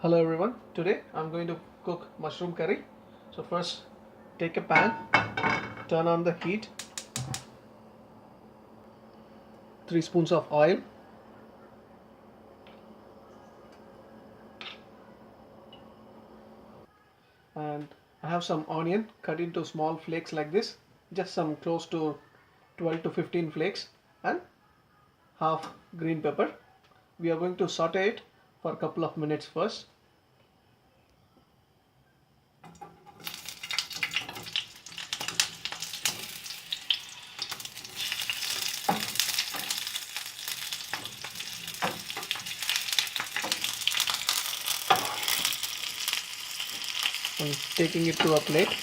Hello everyone, today I'm going to cook mushroom curry. So first take a pan, turn on the heat, 3 spoons of oil, and I have some onion cut into small flakes like this, just some close to 12 to 15 flakes, and half green pepper. We are going to saute it for a couple of minutes first. And taking it to a plate.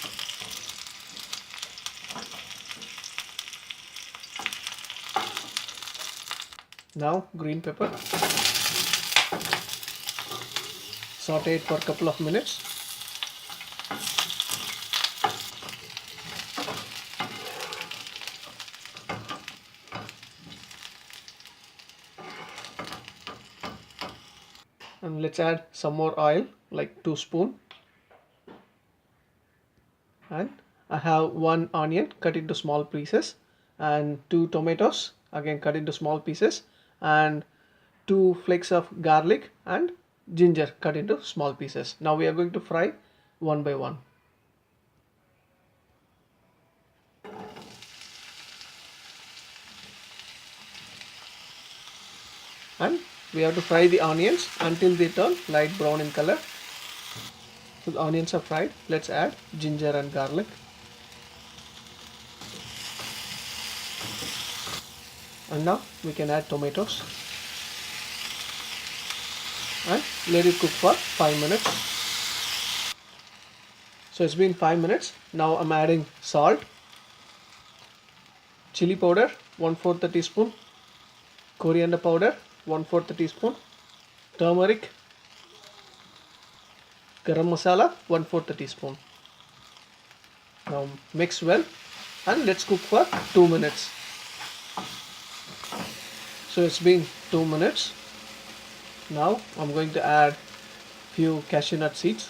Now green pepper. Saute it for a couple of minutes. And let's add some more oil, like 2 spoons. And I have 1 onion cut into small pieces and 2 tomatoes again cut into small pieces and 2 flakes of garlic and ginger cut into small pieces. Now we are going to fry one by one. And we have to fry the onions until they turn light brown in color. So the onions are fried. Let's add ginger and garlic. And now we can add tomatoes. And let it cook for 5 minutes. So it's been 5 minutes. Now I'm adding salt, chili powder 1/4 a teaspoon, coriander powder 1/4 a teaspoon, turmeric, garam masala 1/4 a teaspoon. Now mix well and let's cook for 2 minutes. So it's been 2 minutes. Now I'm going to add few cashew nut seeds.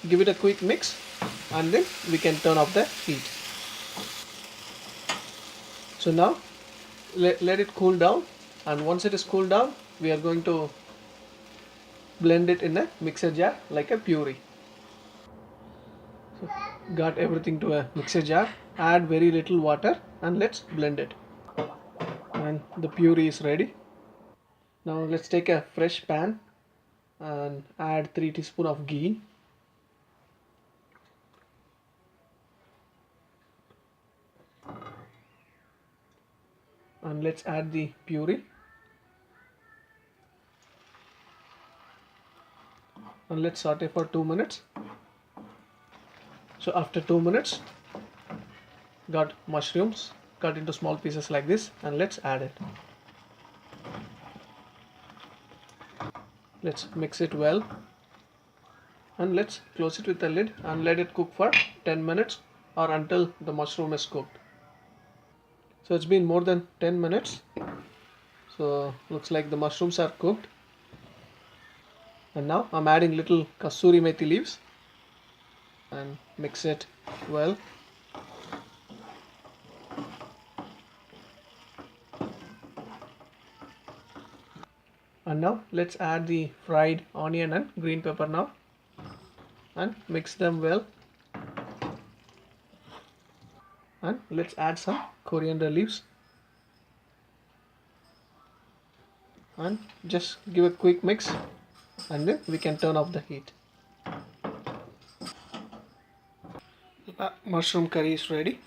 Give it a quick mix and then we can turn off the heat. So now let it cool down, and once it is cooled down we are going to blend it in a mixer jar like a puree. So got everything to a mixer jar, add very little water and let's blend it. And the puree is ready. Now let's take a fresh pan and add 3 teaspoons of ghee. And let's add the puree. And let's saute for 2 minutes. So after 2 minutes, got mushrooms cut into small pieces like this, and let's add it. Let's mix it well and let's close it with the lid and let it cook for 10 minutes or until the mushroom is cooked. So it's been more than 10 minutes. So looks like the mushrooms are cooked. And now I'm adding little kasuri methi leaves and mix it well. And now let's add the fried onion and green pepper now and mix them well. And let's add some coriander leaves and just give a quick mix and then we can turn off the heat. Mushroom curry is ready.